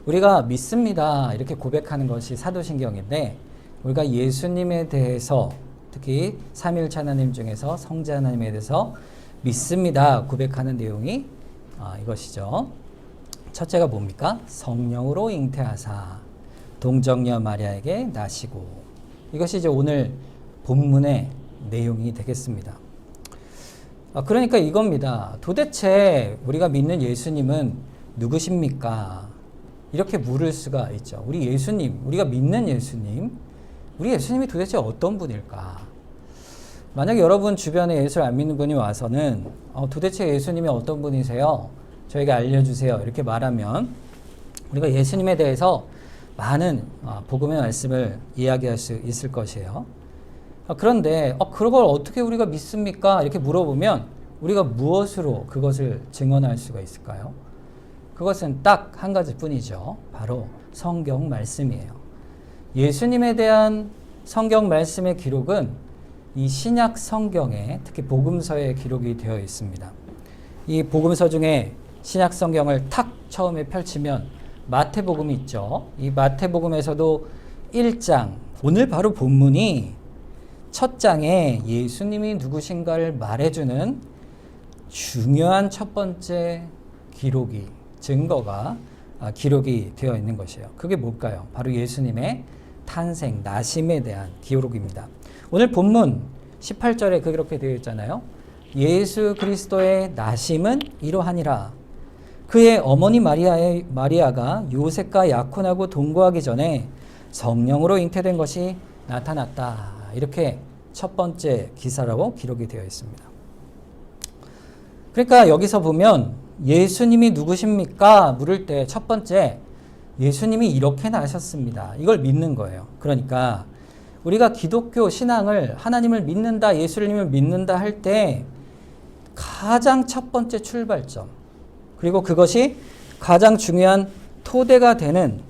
우리가 믿습니다 이렇게 고백하는 것이 사도신경인데, 우리가 예수님에 대해서 특히 삼위일체 하나님 중에서 성자 하나님에 대해서 믿습니다 고백하는 내용이 이것이죠. 첫째가 뭡니까? 성령으로 잉태하사 동정녀 마리아에게 나시고. 이것이 이제 오늘 본문의 내용이 되겠습니다. 그러니까 이겁니다. 도대체 우리가 믿는 예수님은 누구십니까? 이렇게 물을 수가 있죠. 우리 예수님, 우리가 믿는 예수님, 우리 예수님이 도대체 어떤 분일까? 만약 여러분 주변에 예수를 안 믿는 분이 와서는 도대체 예수님이 어떤 분이세요? 저에게 알려주세요. 이렇게 말하면 우리가 예수님에 대해서 많은 복음의 말씀을 이야기할 수 있을 것이에요. 그런데 그걸 어떻게 우리가 믿습니까? 이렇게 물어보면 우리가 무엇으로 그것을 증언할 수가 있을까요? 그것은 딱 한 가지뿐이죠. 바로 성경 말씀이에요. 예수님에 대한 성경 말씀의 기록은 이 신약 성경에, 특히 복음서에 기록이 되어 있습니다. 이 복음서 중에 신약 성경을 탁 처음에 펼치면 마태복음이 있죠. 이 마태복음에서도 1장, 오늘 바로 본문이 첫 장에 예수님이 누구신가를 말해주는 중요한 첫 번째 증거가 기록이 되어 있는 것이에요. 그게 뭘까요? 바로 예수님의 탄생, 나심에 대한 기록입니다. 오늘 본문 18절에 그렇게 되어 있잖아요. 예수 그리스도의 나심은 이러하니라. 그의 어머니 마리아가 요셉과 약혼하고 동거하기 전에 성령으로 잉태된 것이 나타났다. 이렇게 첫 번째 기사라고 기록이 되어 있습니다. 그러니까 여기서 보면 예수님이 누구십니까? 물을 때 첫 번째, 예수님이 이렇게 나셨습니다. 이걸 믿는 거예요. 그러니까 우리가 기독교 신앙을, 하나님을 믿는다, 예수님을 믿는다 할 때 가장 첫 번째 출발점, 그리고 그것이 가장 중요한 토대가 되는,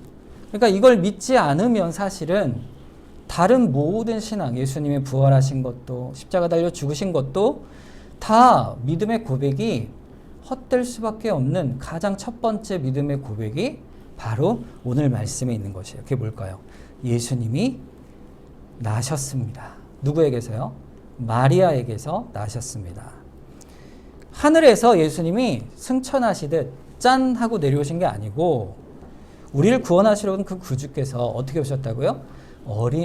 그러니까 이걸 믿지 않으면 사실은 다른 모든 신앙, 예수님이 부활하신 것도, 십자가 달려 죽으신 것도 다 믿음의 고백이 헛될 수밖에 없는 가장 첫 번째 믿음의 고백이 바로 오늘 말씀에 있는 것이에요. 그게 뭘까요? 예수님이 나셨습니다. 누구에게서요? 마리아에게서 나셨습니다. 하늘에서 예수님이 승천하시듯 짠 하고 내려오신 게 아니고 우리를 구원하시러 온 그 구주께서 어떻게 오셨다고요?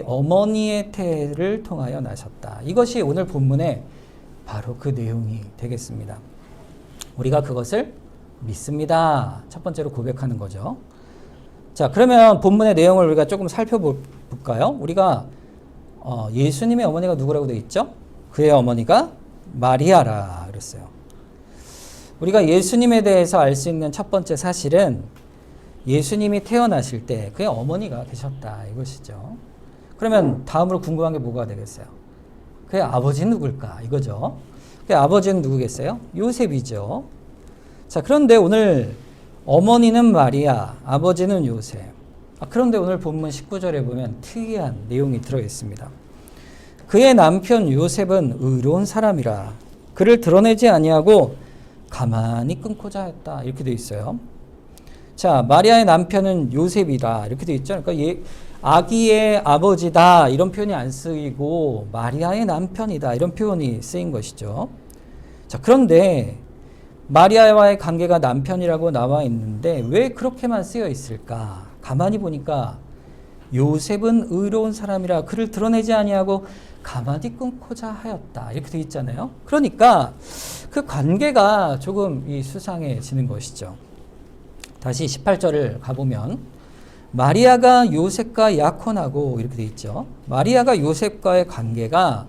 어머니의 태를 통하여 나셨다. 이것이 오늘 본문의 바로 그 내용이 되겠습니다. 우리가 그것을 믿습니다. 첫 번째로 고백하는 거죠. 자, 그러면 본문의 내용을 우리가 조금 살펴볼까요? 우리가 예수님의 어머니가 누구라고 되어 있죠? 그의 어머니가 마리아라 그랬어요. 우리가 예수님에 대해서 알 수 있는 첫 번째 사실은 예수님이 태어나실 때 그의 어머니가 계셨다 이것이죠. 그러면 다음으로 궁금한 게 뭐가 되겠어요? 그의 아버지는 누굴까? 이거죠. 그의 아버지는 누구겠어요? 요셉이죠. 자, 그런데 오늘 어머니는 마리아, 아버지는 요셉. 그런데 오늘 본문 19절에 보면 특이한 내용이 들어있습니다. 그의 남편 요셉은 의로운 사람이라 그를 드러내지 아니하고 가만히 끊고자 했다. 이렇게 되어 있어요. 자, 마리아의 남편은 요셉이다. 이렇게 되어 있죠. 그러니까 아기의 아버지다. 이런 표현이 안 쓰이고 마리아의 남편이다. 이런 표현이 쓰인 것이죠. 자, 그런데 마리아와의 관계가 남편이라고 나와 있는데 왜 그렇게만 쓰여 있을까? 가만히 보니까 요셉은 의로운 사람이라 그를 드러내지 아니하고 가만히 끊고자 하였다. 이렇게 되어 있잖아요. 그러니까 그 관계가 조금 수상해지는 것이죠. 다시 18절을 가보면 마리아가 요셉과 약혼하고 이렇게 되어 있죠. 마리아가 요셉과의 관계가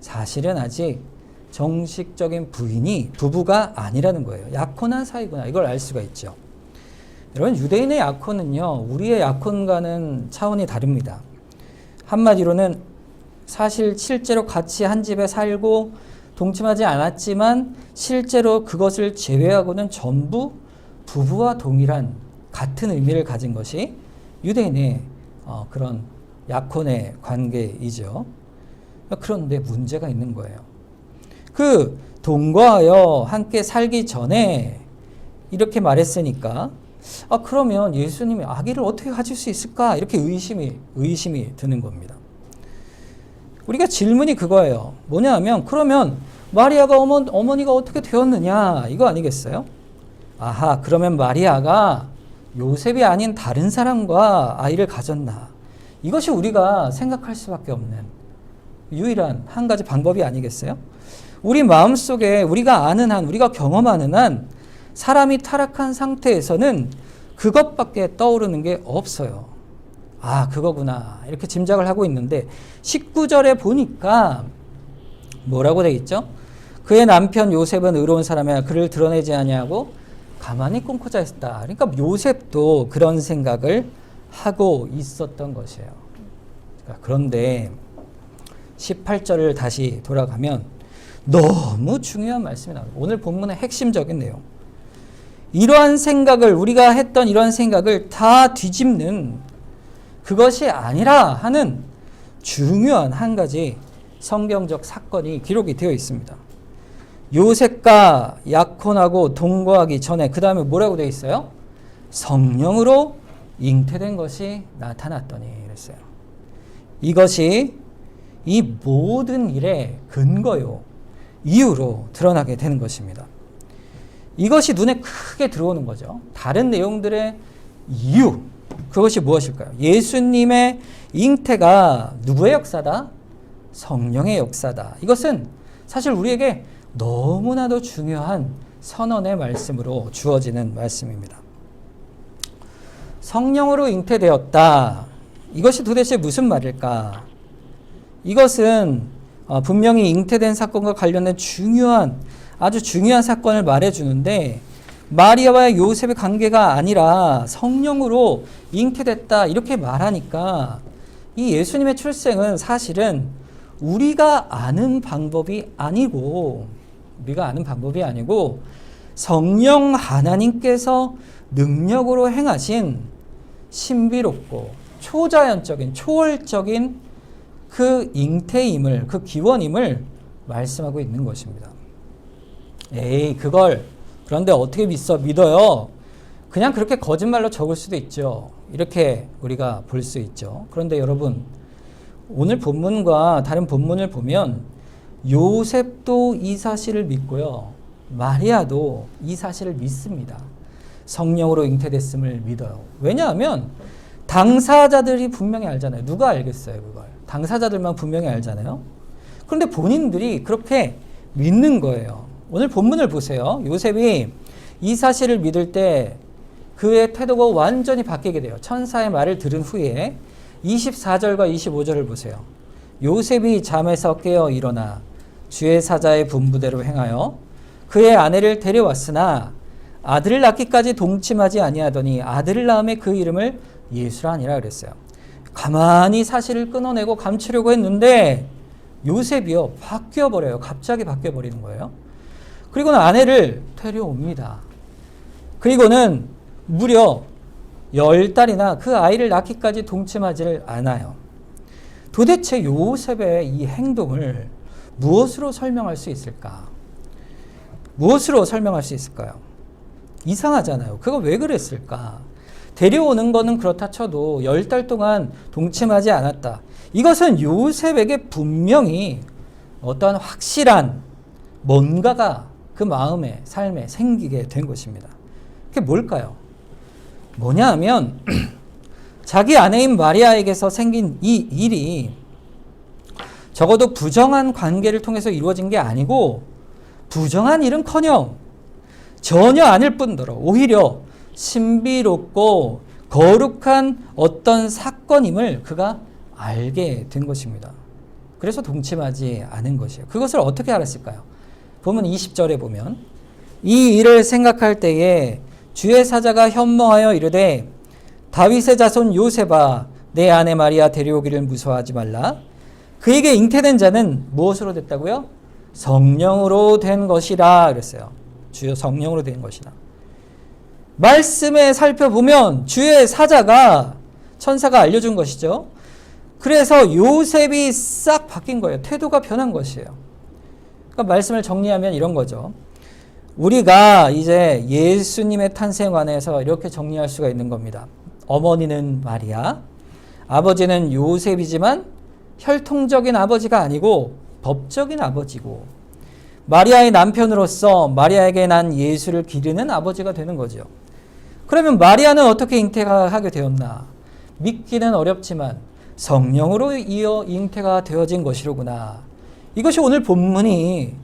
사실은 아직 정식적인 부부가 아니라는 거예요. 약혼한 사이구나. 이걸 알 수가 있죠. 여러분, 유대인의 약혼은요, 우리의 약혼과는 차원이 다릅니다. 한마디로는 사실 실제로 같이 한 집에 살고 동침하지 않았지만 실제로 그것을 제외하고는 전부 부부와 동일한 같은 의미를 가진 것이 유대인의 그런 약혼의 관계이죠. 그런데 문제가 있는 거예요. 동거하여 함께 살기 전에 이렇게 말했으니까 그러면 예수님이 아기를 어떻게 가질 수 있을까? 이렇게 의심이 드는 겁니다. 우리가 질문이 그거예요. 뭐냐 하면, 그러면 마리아가 어머니가 어떻게 되었느냐? 이거 아니겠어요? 아하, 그러면 마리아가 요셉이 아닌 다른 사람과 아이를 가졌나? 이것이 우리가 생각할 수밖에 없는 유일한 한 가지 방법이 아니겠어요? 우리 마음속에 우리가 아는 한, 우리가 경험하는 한 사람이 타락한 상태에서는 그것밖에 떠오르는 게 없어요. 그거구나. 이렇게 짐작을 하고 있는데 19절에 보니까 뭐라고 되어 있죠? 그의 남편 요셉은 의로운 사람이야. 그를 드러내지 아니하고 가만히 끊고자 했다. 그러니까 요셉도 그런 생각을 하고 있었던 것이에요. 그런데 18절을 다시 돌아가면 너무 중요한 말씀이 나옵니다. 오늘 본문의 핵심적인 내용. 이러한 생각을, 우리가 했던 이러한 생각을 다 뒤집는, 그것이 아니라 하는 중요한 한 가지 성경적 사건이 기록이 되어 있습니다. 요셉과 약혼하고 동거하기 전에, 그 다음에 뭐라고 되어 있어요? 성령으로 잉태된 것이 나타났더니 그랬어요. 이것이 이 모든 일의 근거요, 이유로 드러나게 되는 것입니다. 이것이 눈에 크게 들어오는 거죠. 다른 내용들의 이유, 그것이 무엇일까요? 예수님의 잉태가 누구의 역사다? 성령의 역사다. 이것은 사실 우리에게 너무나도 중요한 선언의 말씀으로 주어지는 말씀입니다. 성령으로 잉태되었다. 이것이 도대체 무슨 말일까? 이것은 분명히 잉태된 사건과 관련된 아주 중요한 사건을 말해주는데, 마리아와 요셉의 관계가 아니라 성령으로 잉태됐다 이렇게 말하니까 이 예수님의 출생은 사실은 우리가 아는 방법이 아니고 성령 하나님께서 능력으로 행하신 신비롭고 초자연적인, 초월적인 그 잉태임을, 그 기원임을 말씀하고 있는 것입니다. 그걸 그런데 어떻게 믿어요? 그냥 그렇게 거짓말로 적을 수도 있죠. 이렇게 우리가 볼 수 있죠. 그런데 여러분, 오늘 본문과 다른 본문을 보면 요셉도 이 사실을 믿고요, 마리아도 이 사실을 믿습니다. 성령으로 잉태됐음을 믿어요. 왜냐하면 당사자들이 분명히 알잖아요. 누가 알겠어요, 그걸? 당사자들만 분명히 알잖아요. 그런데 본인들이 그렇게 믿는 거예요. 오늘 본문을 보세요. 요셉이 이 사실을 믿을 때 그의 태도가 완전히 바뀌게 돼요. 천사의 말을 들은 후에 24절과 25절을 보세요. 요셉이 잠에서 깨어 일어나 주의 사자의 분부대로 행하여 그의 아내를 데려왔으나 아들을 낳기까지 동침하지 아니하더니 아들을 낳음에 그 이름을 예수라 하니라 그랬어요. 가만히 사실을 끊어내고 감추려고 했는데 요셉이요, 바뀌어버려요. 갑자기 바뀌어버리는 거예요. 그리고는 아내를 데려옵니다. 그리고는 무려 10달이나 그 아이를 낳기까지 동침하지를 않아요. 도대체 요셉의 이 행동을 무엇으로 설명할 수 있을까? 무엇으로 설명할 수 있을까요? 이상하잖아요. 그거 왜 그랬을까? 데려오는 거는 그렇다 쳐도 10달 동안 동침하지 않았다. 이것은 요셉에게 분명히 어떠한 확실한 뭔가가 그 마음에, 삶에 생기게 된 것입니다. 그게 뭘까요? 뭐냐 하면 자기 아내인 마리아에게서 생긴 이 일이 적어도 부정한 관계를 통해서 이루어진 게 아니고, 부정한 일은커녕 전혀 아닐 뿐더러 오히려 신비롭고 거룩한 어떤 사건임을 그가 알게 된 것입니다. 그래서 동침하지 않은 것이에요. 그것을 어떻게 알았을까요? 보면 20절에 보면 이 일을 생각할 때에 주의 사자가 현몽하여 이르되 다윗의 자손 요셉아 내 아내 마리아 데려오기를 무서워하지 말라. 그에게 잉태된 자는 무엇으로 됐다고요? 성령으로 된 것이라 그랬어요. 주여 성령으로 된 것이라. 말씀에 살펴보면 주의 사자가, 천사가 알려준 것이죠. 그래서 요셉이 싹 바뀐 거예요. 태도가 변한 것이에요. 그러니까 말씀을 정리하면 이런 거죠. 우리가 이제 예수님의 탄생 관해서 이렇게 정리할 수가 있는 겁니다. 어머니는 마리아, 아버지는 요셉이지만 혈통적인 아버지가 아니고 법적인 아버지고, 마리아의 남편으로서 마리아에게 난 예수를 기르는 아버지가 되는 거죠. 그러면 마리아는 어떻게 잉태하게 되었나? 믿기는 어렵지만 성령으로 이어 잉태가 되어진 것이로구나. 이것이 오늘 본문이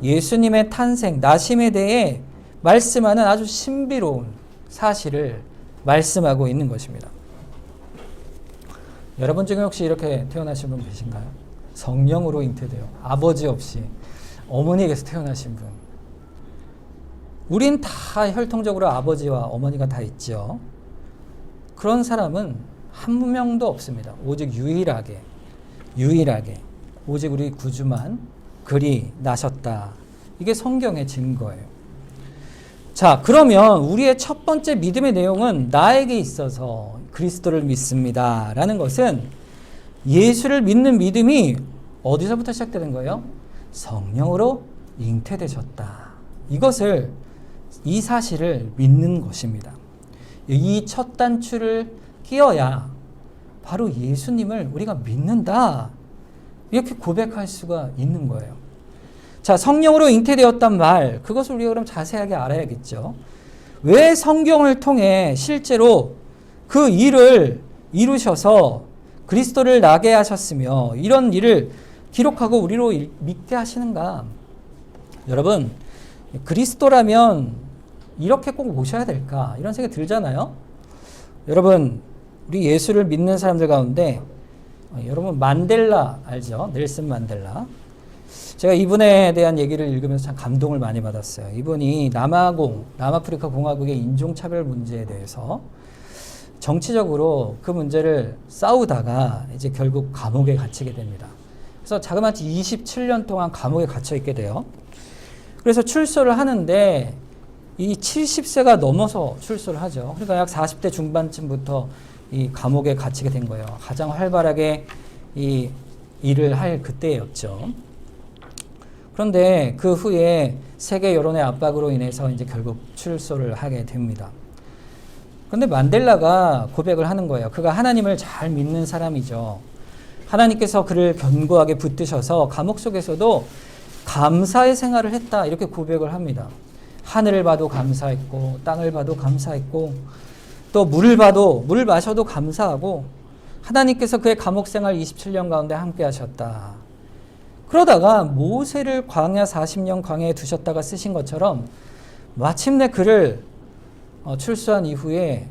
예수님의 탄생, 나심에 대해 말씀하는 아주 신비로운 사실을 말씀하고 있는 것입니다. 여러분 중에 혹시 이렇게 태어나신 분 계신가요? 성령으로 잉태돼요. 아버지 없이 어머니에게서 태어나신 분. 우린 다 혈통적으로 아버지와 어머니가 다 있죠. 그런 사람은 한 명도 없습니다. 오직 유일하게 오직 우리 구주만 그리 나셨다. 이게 성경의 증거예요. 자, 그러면 우리의 첫 번째 믿음의 내용은 나에게 있어서 그리스도를 믿습니다 라는 것은 예수를 믿는 믿음이 어디서부터 시작되는 거예요? 성령으로 잉태되셨다. 이 사실을 믿는 것입니다. 이 첫 단추를 끼어야 바로 예수님을 우리가 믿는다, 이렇게 고백할 수가 있는 거예요. 자, 성령으로 잉태되었단 말, 그것을 우리가 그럼 자세하게 알아야겠죠. 왜 성경을 통해 실제로 그 일을 이루셔서 그리스도를 나게 하셨으며 이런 일을 기록하고 우리로 믿게 하시는가? 여러분, 그리스도라면 이렇게 꼭 모셔야 될까? 이런 생각이 들잖아요. 여러분, 우리 예수를 믿는 사람들 가운데 여러분 만델라 알죠? 넬슨 만델라. 제가 이분에 대한 얘기를 읽으면서 참 감동을 많이 받았어요. 이분이 남아프리카 공화국의 인종차별 문제에 대해서 정치적으로 그 문제를 싸우다가 이제 결국 감옥에 갇히게 됩니다. 그래서 자그마치 27년 동안 감옥에 갇혀 있게 돼요. 그래서 출소를 하는데 이 70세가 넘어서 출소를 하죠. 그러니까 약 40대 중반쯤부터 이 감옥에 갇히게 된 거예요. 가장 활발하게 이 일을 할 그때였죠. 그런데 그 후에 세계 여론의 압박으로 인해서 이제 결국 출소를 하게 됩니다. 그런데 만델라가 고백을 하는 거예요. 그가 하나님을 잘 믿는 사람이죠. 하나님께서 그를 견고하게 붙드셔서 감옥 속에서도 감사의 생활을 했다, 이렇게 고백을 합니다. 하늘을 봐도 감사했고, 땅을 봐도 감사했고, 또 물을 마셔도 감사하고, 하나님께서 그의 감옥 생활 27년 가운데 함께 하셨다. 그러다가 모세를 광야 40년 광야에 두셨다가 쓰신 것처럼 마침내 그를 출소한 이후에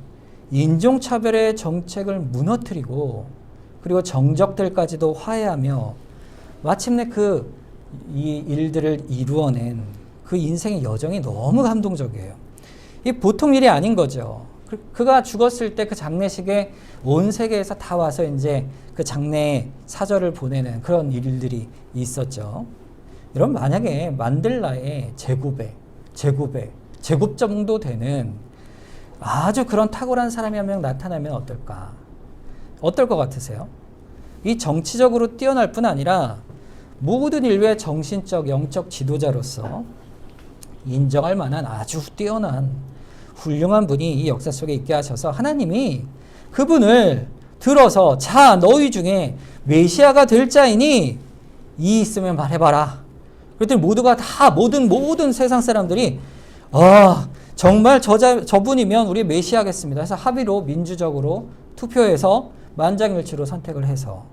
인종차별의 정책을 무너뜨리고, 그리고 정적들까지도 화해하며 마침내 이 일들을 이루어낸 그 인생의 여정이 너무 감동적이에요. 이게 보통 일이 아닌 거죠. 그가 죽었을 때 그 장례식에 온 세계에서 다 와서 이제 그 장례 사절을 보내는 그런 일들이 있었죠. 여러분, 만약에 만델라의 제곱 정도 되는 아주 그런 탁월한 사람이 한 명 나타나면 어떨까? 어떨 것 같으세요? 이 정치적으로 뛰어날 뿐 아니라 모든 인류의 정신적, 영적 지도자로서 인정할 만한 아주 뛰어난 훌륭한 분이 이 역사 속에 있게 하셔서 하나님이 그분을 들어서, 자, 너희 중에 메시아가 될 자이니 이 있으면 말해봐라. 그랬더니 모두가 다 모든 세상 사람들이 정말 저분이면 우리 메시아겠습니다. 그래서 합의로 민주적으로 투표해서 만장일치로 선택을 해서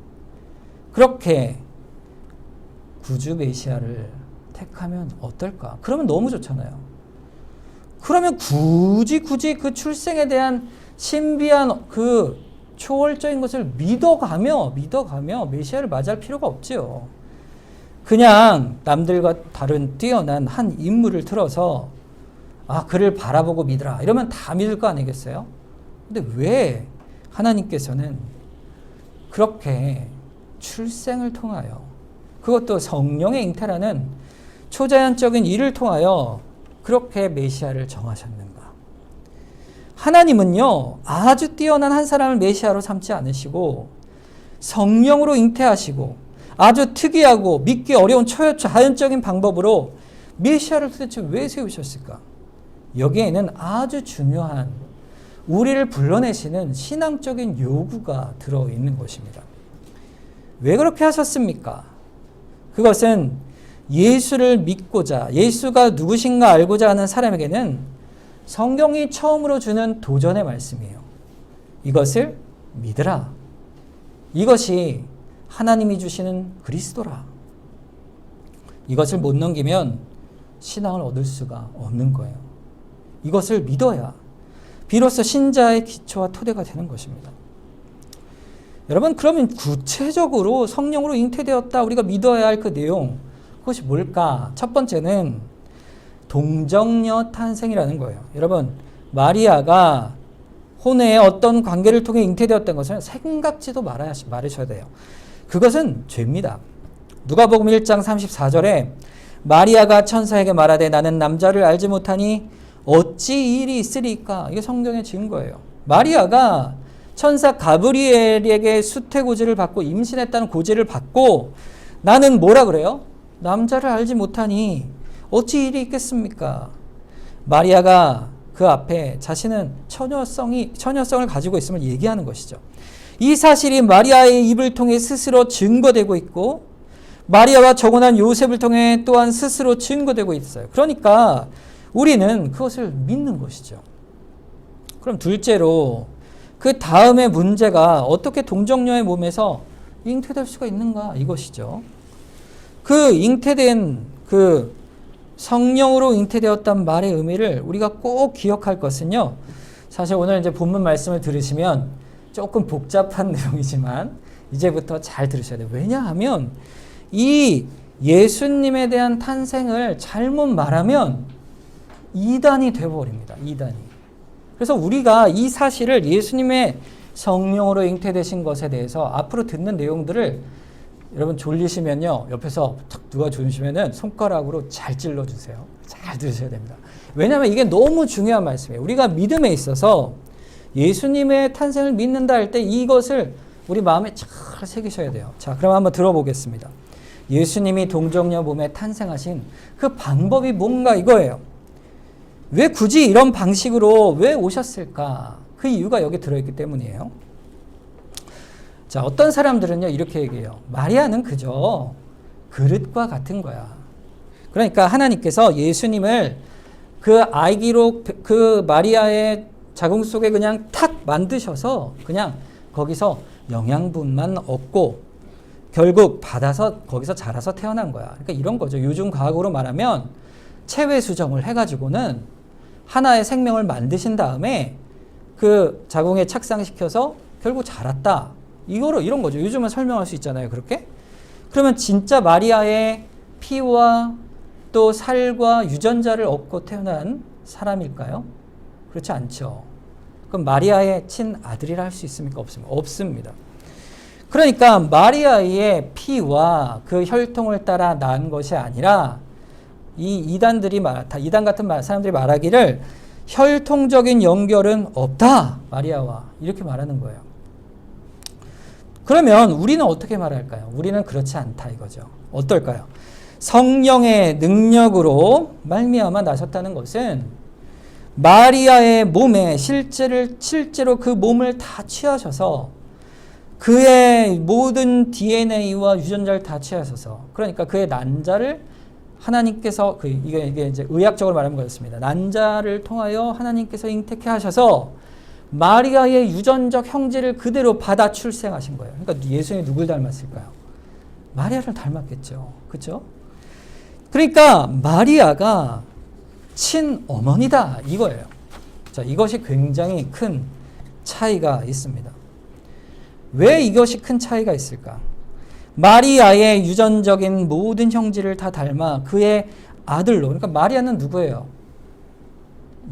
그렇게 구주 메시아를 택하면 어떨까? 그러면 너무 좋잖아요. 그러면 굳이 그 출생에 대한 신비한 그 초월적인 것을 믿어가며 메시아를 맞이할 필요가 없지요. 그냥 남들과 다른 뛰어난 한 인물을 틀어서 그를 바라보고 믿으라, 이러면 다 믿을 거 아니겠어요? 근데 왜 하나님께서는 그렇게 출생을 통하여, 그것도 성령의 잉태라는 초자연적인 일을 통하여 그렇게 메시아를 정하셨는가? 하나님은요, 아주 뛰어난 한 사람을 메시아로 삼지 않으시고 성령으로 잉태하시고 아주 특이하고 믿기 어려운 초자연적인 방법으로 메시아를 도대체 왜 세우셨을까? 여기에는 아주 중요한 우리를 불러내시는 신앙적인 요구가 들어있는 것입니다. 왜 그렇게 하셨습니까? 그것은 예수를 믿고자, 예수가 누구신가 알고자 하는 사람에게는 성경이 처음으로 주는 도전의 말씀이에요. 이것을 믿으라. 이것이 하나님이 주시는 그리스도라. 이것을 못 넘기면 신앙을 얻을 수가 없는 거예요. 이것을 믿어야 비로소 신자의 기초와 토대가 되는 것입니다. 여러분, 그러면 구체적으로 성령으로 잉태되었다, 우리가 믿어야 할 그 내용, 그것이 뭘까? 첫 번째는 동정녀 탄생이라는 거예요. 여러분, 마리아가 혼의 어떤 관계를 통해 잉태되었다는 것은 생각지도 말으셔야 돼요. 그것은 죄입니다. 누가복음 1장 34절에 마리아가 천사에게 말하되 나는 남자를 알지 못하니 어찌 일이 있으리까? 이게 성경의 증거예요. 마리아가 천사 가브리엘에게 수태고지를 받고 임신했다는 고지를 받고 나는 뭐라 그래요? 남자를 알지 못하니 어찌 일이 있겠습니까? 마리아가 그 앞에 자신은 처녀성을 가지고 있음을 얘기하는 것이죠. 이 사실이 마리아의 입을 통해 스스로 증거되고 있고 마리아와 정혼한 요셉을 통해 또한 스스로 증거되고 있어요. 그러니까 우리는 그것을 믿는 것이죠. 그럼 둘째로 그 다음의 문제가 어떻게 동정녀의 몸에서 잉태될 수가 있는가 이것이죠. 그 잉태된 그 성령으로 잉태되었단 말의 의미를 우리가 꼭 기억할 것은요. 사실 오늘 이제 본문 말씀을 들으시면 조금 복잡한 내용이지만 이제부터 잘 들으셔야 돼요. 왜냐하면 이 예수님에 대한 탄생을 잘못 말하면 이단이 되어버립니다. 이단이. 그래서 우리가 이 사실을 예수님의 성령으로 잉태되신 것에 대해서 앞으로 듣는 내용들을 여러분 졸리시면요. 옆에서 누가 주시면은 손가락으로 잘 찔러주세요. 잘 들으셔야 됩니다. 왜냐하면 이게 너무 중요한 말씀이에요. 우리가 믿음에 있어서 예수님의 탄생을 믿는다 할 때 이것을 우리 마음에 잘 새기셔야 돼요. 자, 그럼 한번 들어보겠습니다. 예수님이 동정녀 몸에 탄생하신 그 방법이 뭔가 이거예요. 왜 굳이 이런 방식으로 왜 오셨을까? 그 이유가 여기 들어있기 때문이에요. 자, 어떤 사람들은요, 이렇게 얘기해요. 마리아는 그저 그릇과 같은 거야. 그러니까 하나님께서 예수님을 그 아기로 그 마리아의 자궁 속에 그냥 탁 만드셔서 그냥 거기서 영양분만 얻고 결국 받아서 거기서 자라서 태어난 거야. 그러니까 이런 거죠. 요즘 과학으로 말하면 체외 수정을 해가지고는 하나의 생명을 만드신 다음에 그 자궁에 착상시켜서 결국 자랐다. 이런 거죠. 요즘은 설명할 수 있잖아요. 그렇게? 그러면 진짜 마리아의 피와 또 살과 유전자를 얻고 태어난 사람일까요? 그렇지 않죠. 그럼 마리아의 친아들이라 할 수 있습니까? 없습니까? 없습니다. 그러니까 마리아의 피와 그 혈통을 따라 난 것이 아니라 이 이단 같은 사람들이 말하기를 혈통적인 연결은 없다. 마리아와. 이렇게 말하는 거예요. 그러면 우리는 어떻게 말할까요? 우리는 그렇지 않다 이거죠. 어떨까요? 성령의 능력으로 말미암아 나셨다는 것은 마리아의 몸에 실제로 그 몸을 다 취하셔서 그의 모든 DNA와 유전자를 다 취하셔서 그러니까 그의 난자를 하나님께서 이게 이제 의학적으로 말하는 거였습니다. 난자를 통하여 하나님께서 잉태케 하셔서 마리아의 유전적 형질을 그대로 받아 출생하신 거예요. 그러니까 예수님이 누굴 닮았을까요? 마리아를 닮았겠죠. 그렇죠? 그러니까 마리아가 친어머니다 이거예요. 자, 이것이 굉장히 큰 차이가 있습니다. 왜 이것이 큰 차이가 있을까? 마리아의 유전적인 모든 형질을 다 닮아 그의 아들로, 그러니까 마리아는 누구예요?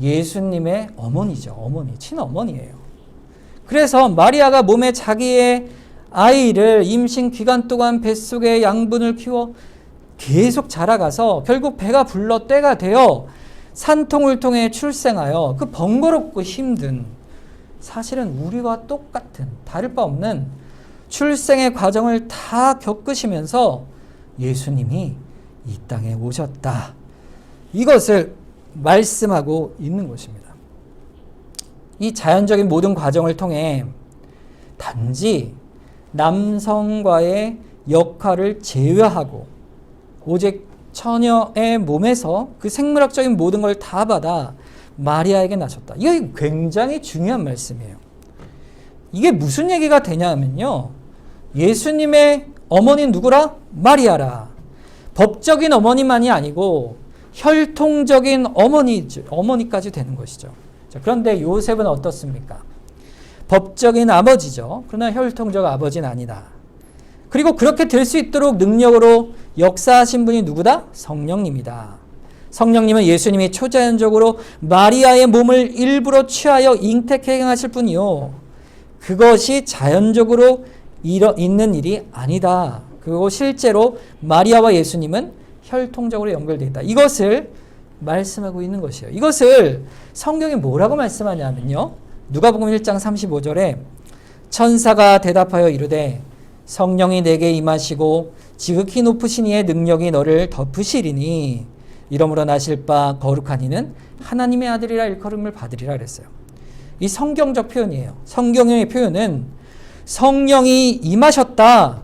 예수님의 어머니죠. 어머니, 친어머니예요. 그래서 마리아가 몸에 자기의 아이를 임신 기간 동안 뱃속에 양분을 키워 계속 자라가서 결국 배가 불러 때가 되어 산통을 통해 출생하여 그 번거롭고 힘든 사실은 우리와 똑같은 다를 바 없는 출생의 과정을 다 겪으시면서 예수님이 이 땅에 오셨다. 이것을 말씀하고 있는 것입니다. 이 자연적인 모든 과정을 통해 단지 남성과의 역할을 제외하고 오직 처녀의 몸에서 그 생물학적인 모든 걸 다 받아 마리아에게 나셨다. 이게 굉장히 중요한 말씀이에요. 이게 무슨 얘기가 되냐면요. 예수님의 어머니는 누구라? 마리아라. 법적인 어머니만이 아니고 혈통적인 어머니까지 되는 것이죠. 자, 그런데 요셉은 어떻습니까? 법적인 아버지죠. 그러나 혈통적 아버지는 아니다. 그리고 그렇게 될 수 있도록 능력으로 역사하신 분이 누구다? 성령님이다. 성령님은 예수님이 초자연적으로 마리아의 몸을 일부러 취하여 잉태케 행하실 뿐이요. 그것이 자연적으로 있는 일이 아니다. 그리고 실제로 마리아와 예수님은 혈통적으로 연결되어 있다. 이것을 말씀하고 있는 것이에요. 이것을 성경이 뭐라고 말씀하냐면요. 누가복음 1장 35절에 천사가 대답하여 이르되 성령이 내게 임하시고 지극히 높으신 이의 능력이 너를 덮으시리니 이러므로 나실 바 거룩한 이는 하나님의 아들이라 일컬음을 받으리라 그랬어요. 이 성경적 표현이에요. 성경의 표현은 성령이 임하셨다.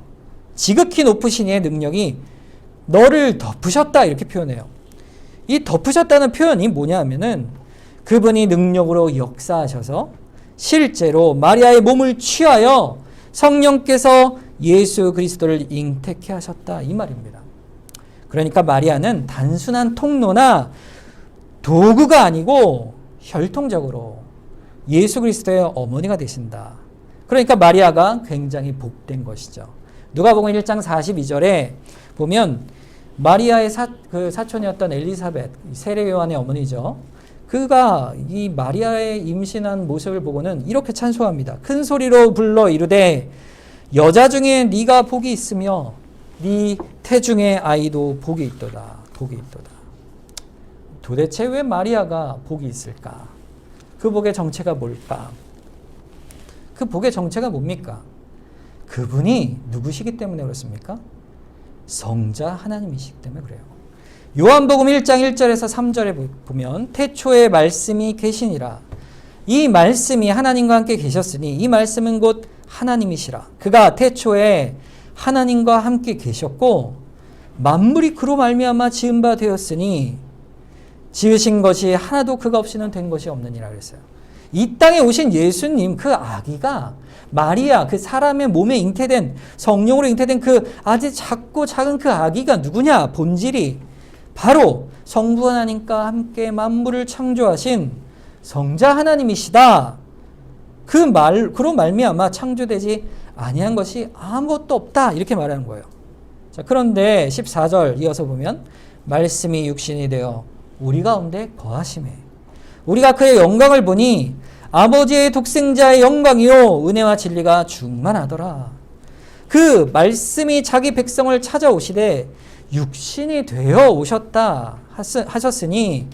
지극히 높으신 이의 능력이 너를 덮으셨다 이렇게 표현해요. 이 덮으셨다는 표현이 뭐냐 하면은 그분이 능력으로 역사하셔서 실제로 마리아의 몸을 취하여 성령께서 예수 그리스도를 잉태케 하셨다 이 말입니다. 그러니까 마리아는 단순한 통로나 도구가 아니고 혈통적으로 예수 그리스도의 어머니가 되신다. 그러니까 마리아가 굉장히 복된 것이죠. 누가복음 1장 42절에 보면 마리아의 사촌이었던 엘리사벳, 세례 요한의 어머니죠. 그가 이 마리아의 임신한 모습을 보고는 이렇게 찬송합니다. 큰 소리로 불러 이르되 여자 중에 네가 복이 있으며 네 태중의 아이도 복이 있도다. 복이 있도다. 도대체 왜 마리아가 복이 있을까? 그 복의 정체가 뭘까? 그 복의 정체가 뭡니까? 그분이 누구시기 때문에 그렇습니까? 성자 하나님이시기 때문에 그래요. 요한복음 1장 1절에서 3절에 보면 태초에 말씀이 계시니라. 이 말씀이 하나님과 함께 계셨으니 이 말씀은 곧 하나님이시라. 그가 태초에 하나님과 함께 계셨고 만물이 그로 말미암아 지은 바 되었으니 지으신 것이 하나도 그가 없이는 된 것이 없느니라 그랬어요. 이 땅에 오신 예수님 그 아기가 마리아 그 사람의 몸에 잉태된 성령으로 잉태된 그 아주 작고 작은 그 아기가 누구냐? 본질이 바로 성부 하나님과 함께 만물을 창조하신 성자 하나님이시다. 그로 말미암아 창조되지 아니한 것이 아무것도 없다. 이렇게 말하는 거예요. 자, 그런데 14절 이어서 보면 말씀이 육신이 되어 우리 가운데 거하심에 우리가 그의 영광을 보니 아버지의 독생자의 영광이요 은혜와 진리가 충만하더라. 그 말씀이 자기 백성을 찾아오시되 육신이 되어 오셨다 하셨으니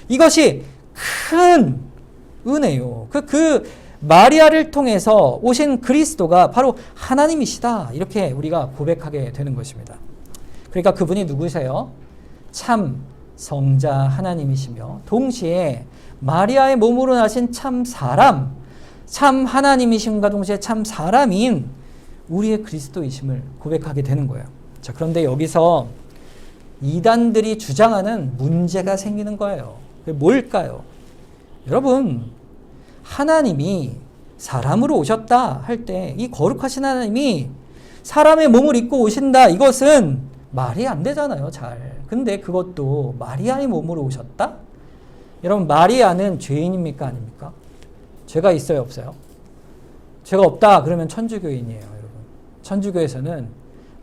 이것이 큰 은혜요. 그 마리아를 통해서 오신 그리스도가 바로 하나님이시다. 이렇게 우리가 고백하게 되는 것입니다. 그러니까 그분이 누구세요? 참 성자 하나님이시며 동시에 마리아의 몸으로 나신 참 사람, 참 하나님이심과 동시에 참 사람인 우리의 그리스도이심을 고백하게 되는 거예요. 자, 그런데 여기서 이단들이 주장하는 문제가 생기는 거예요. 그게 뭘까요? 여러분, 하나님이 사람으로 오셨다 할 때 이 거룩하신 하나님이 사람의 몸을 입고 오신다. 이것은 말이 안 되잖아요. 잘. 근데 그것도 마리아의 몸으로 오셨다? 여러분, 마리아는 죄인입니까? 아닙니까? 죄가 있어요? 없어요? 죄가 없다 그러면 천주교인이에요. 여러분. 천주교에서는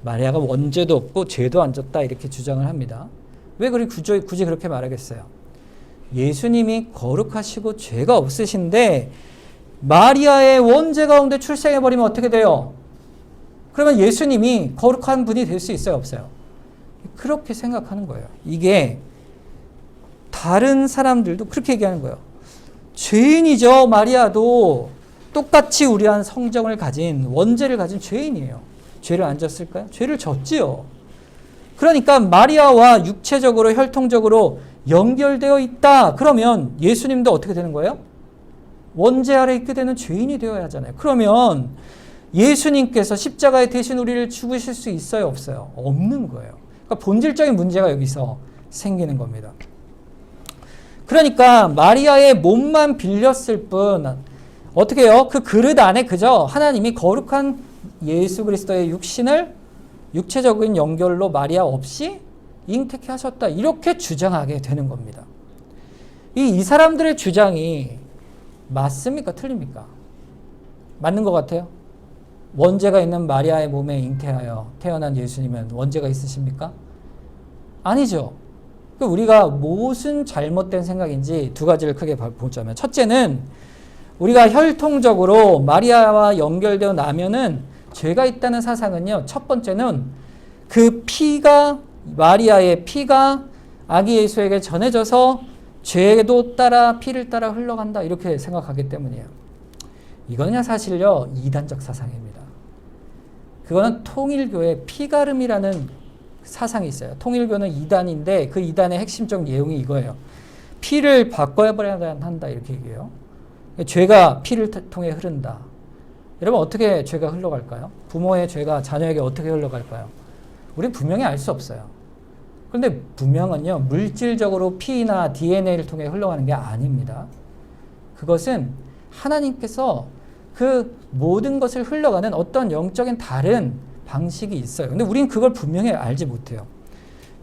마리아가 원죄도 없고 죄도 안 졌다 이렇게 주장을 합니다. 왜 굳이 그렇게 말하겠어요? 예수님이 거룩하시고 죄가 없으신데 마리아의 원죄 가운데 출생해버리면 어떻게 돼요? 그러면 예수님이 거룩한 분이 될 수 있어요? 없어요? 그렇게 생각하는 거예요. 이게 다른 사람들도 그렇게 얘기하는 거예요. 죄인이죠. 마리아도 똑같이 우리한 성정을 가진 원죄를 가진 죄인이에요. 죄를 안 졌을까요? 죄를 졌지요. 그러니까 마리아와 육체적으로 혈통적으로 연결되어 있다. 그러면 예수님도 어떻게 되는 거예요? 원죄 아래 있게 되는 죄인이 되어야 하잖아요. 그러면 예수님께서 십자가에 대신 우리를 죽으실 수 있어요? 없어요? 없는 거예요. 그러니까 본질적인 문제가 여기서 생기는 겁니다. 그러니까 마리아의 몸만 빌렸을 뿐 어떻게 해요? 그 그릇 안에 그저 하나님이 거룩한 예수 그리스도의 육신을 육체적인 연결로 마리아 없이 잉태케 하셨다. 이렇게 주장하게 되는 겁니다. 이 사람들의 주장이 맞습니까? 틀립니까? 맞는 것 같아요? 원죄가 있는 마리아의 몸에 잉태하여 태어난 예수님은 원죄가 있으십니까? 아니죠. 우리가 무슨 잘못된 생각인지 두 가지를 크게 보자면, 첫째는 우리가 혈통적으로 마리아와 연결되어 나면은 죄가 있다는 사상은요, 첫 번째는 그 피가, 마리아의 피가 아기 예수에게 전해져서 죄도 따라 피를 따라 흘러간다, 이렇게 생각하기 때문이에요. 이거는 사실요 이단적 사상입니다. 그거는 통일교의 피가름이라는 사상이 있어요. 통일교는 이단인데 그 이단의 핵심적 내용이 이거예요. 피를 바꿔버려야 한다, 이렇게 얘기해요. 죄가 피를 통해 흐른다. 여러분, 어떻게 죄가 흘러갈까요? 부모의 죄가 자녀에게 어떻게 흘러갈까요? 우리는 분명히 알 수 없어요. 그런데 분명은요, 물질적으로 피나 DNA를 통해 흘러가는 게 아닙니다. 그것은 하나님께서 그 모든 것을 흘러가는 어떤 영적인 다른 방식이 있어요. 근데 우리는 그걸 분명히 알지 못해요.